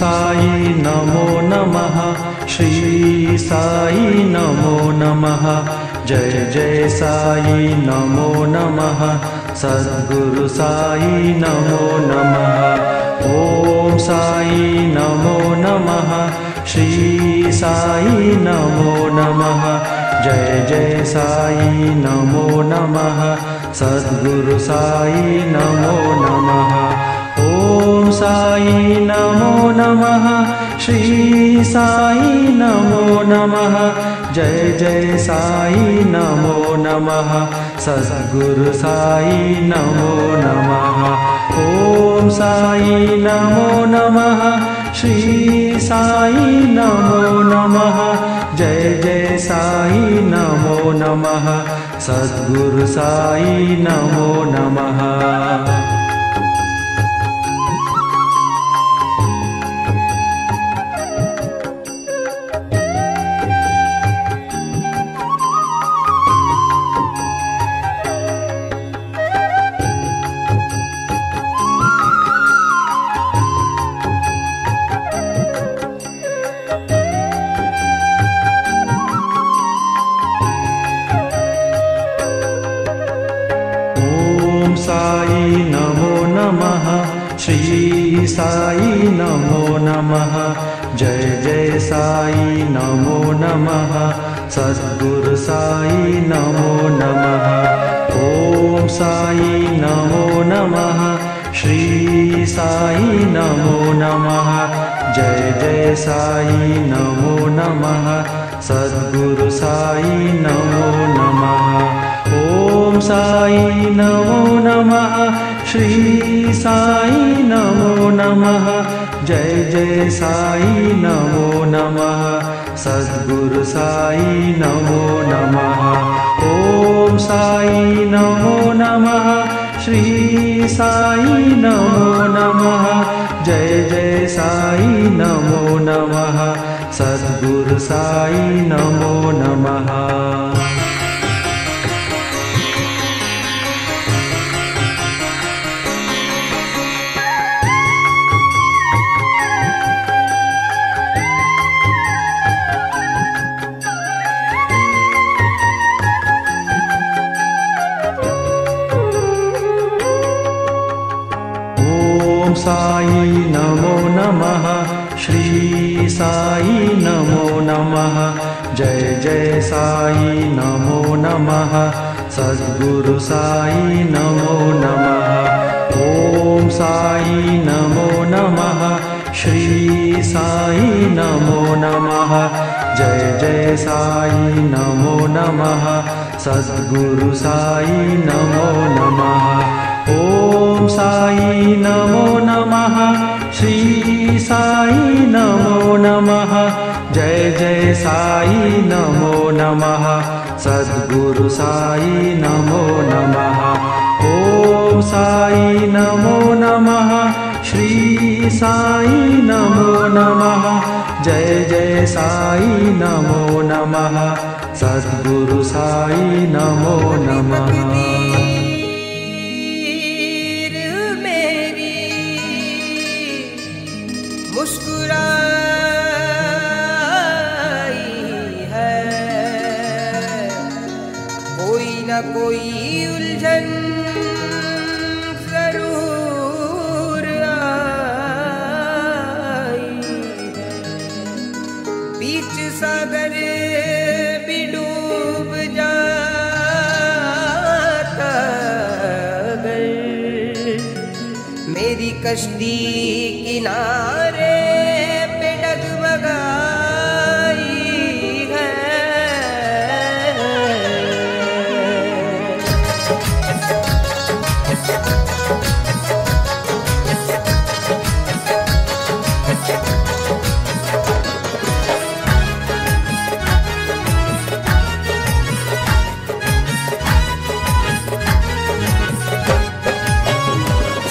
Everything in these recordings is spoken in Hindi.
साई नमो नमः, श्री साई नमो नमः, जय जय साई नमो नमः, सद्गुरु साई नमो नमः। ओम साई नमो नमः, श्री साई नमो नमः, जय जय साई नमो नमः, सद्गुरु साई नमो नमः। ओम साई नमो नमः, श्री साई नमो नमः, जय जय साई नमो नमः, सद्गुरु साई नमो नमः। ओम साई नमो नमः, श्री साई नमो नमः, जय जय साई नमो नमः, सद्गुरु साई नमो नमः। साई नमो नमः, श्री साई नमो नमः, जय जय साई नमो नमः, सद्गुरु साई नमो नमः। ओम साई नमो नमः, श्री साई नमो नमः, जय जय साई नमो नमः, सद्गुरु साई नमो नमः। ओम साई नमो नमः, श्री साई नमो नमः, जय जय साई नमो नमः, सद्गुरु साई नमो नमः। ओम साई नमो नमः, श्री साई नमो नमः, जय जय साई नमो नमः, सद्गुरु साई नमो नमः। ओम साई नमो नमः, श्री साई नमो नमः, जय जय साई नमो नमः, सद्गुरु साई नमो नमः। ओम साई नमो नमः, श्री साई नमो नमः, जय जय साई नमो नमः, सद्गुरु साई नमो नमः। ओम साई नमो नमः, श्री साई नमो नमः, जय जय साई नमो नमः, सद्गुरु साई नमो नमः। ओम साई नमो नमः, श्री साई नमो नमः, जय जय साई नमो नमः, सद्गुरु साई नमो नमः। मुस्कुराई है कोई न कोई उलझन जरूर आई है। बीच सागर भी डूब जाता अगर मेरी कश्ती किनारे पे डगमगाई है।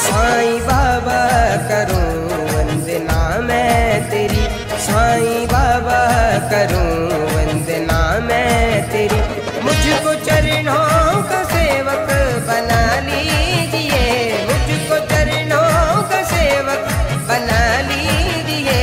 साईं बाबा करूं वंदना मैं तेरी, साईं बाबा करूं वंदना मैं तेरी। मुझको चरणों का सेवक बना लीजिए, मुझको चरणों का सेवक बना लीजिए।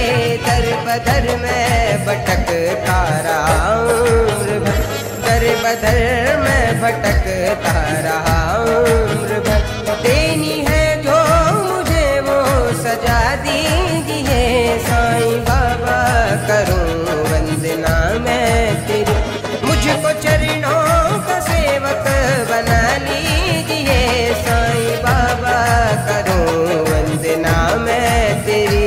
बदर में भटकता रहा उम्र भर, दर बदर में भटकता रहा उम्र भर। देनी है जो मुझे वो सजा दीजिए साईं बाबा, करूं वंदना मैं तेरी, मुझको चरणों का सेवक बना लीजिए साईं बाबा, करूं वंदना मैं तेरी।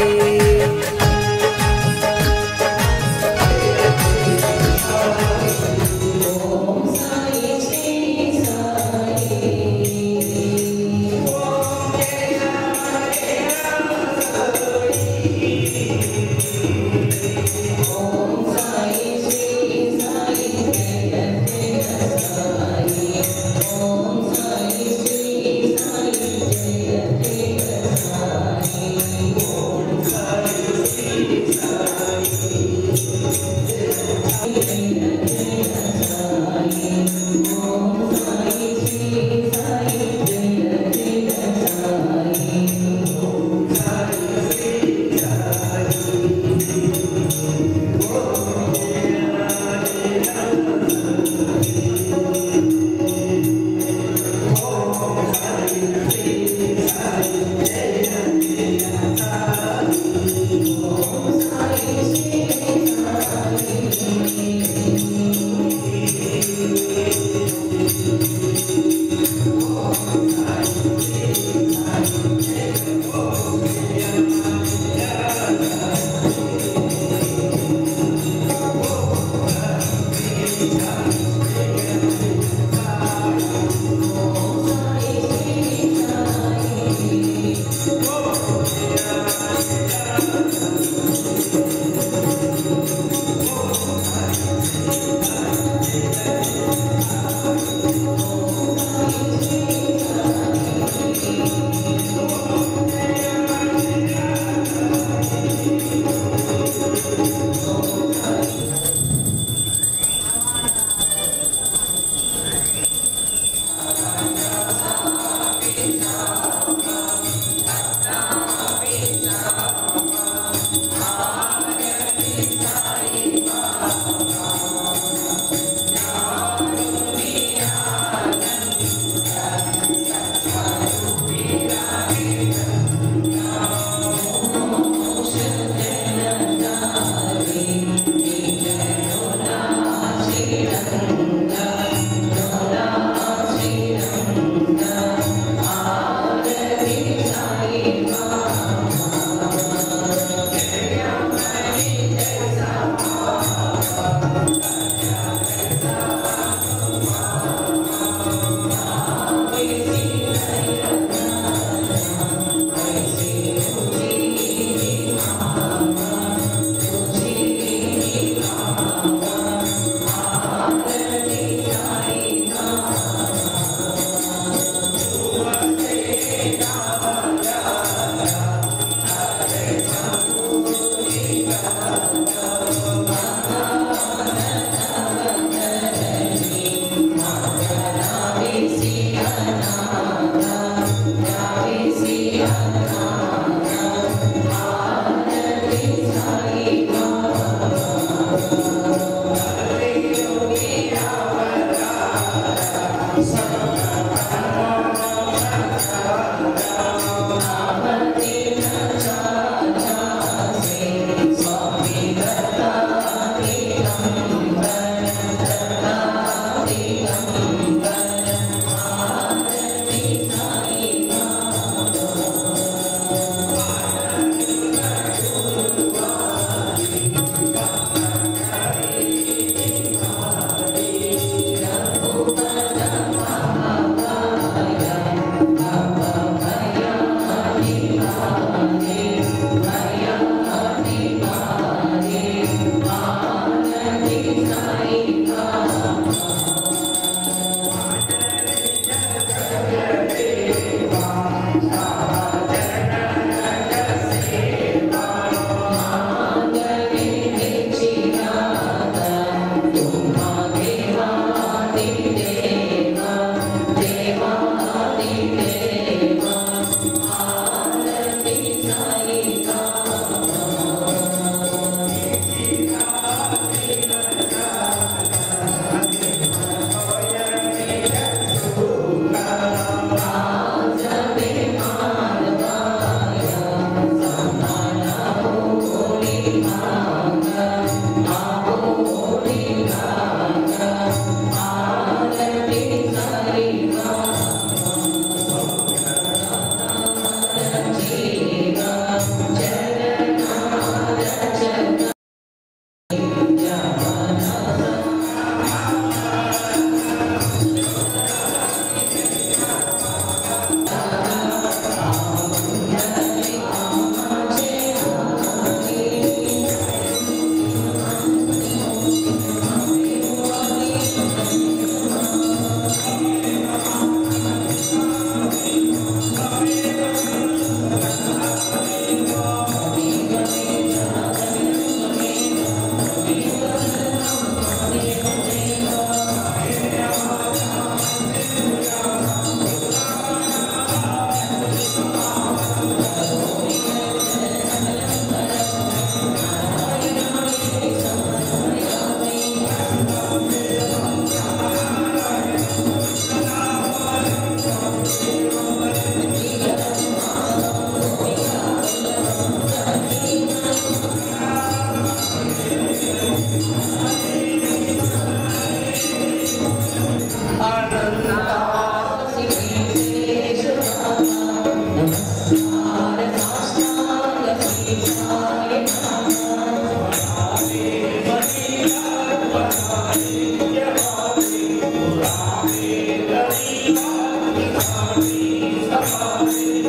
पावे,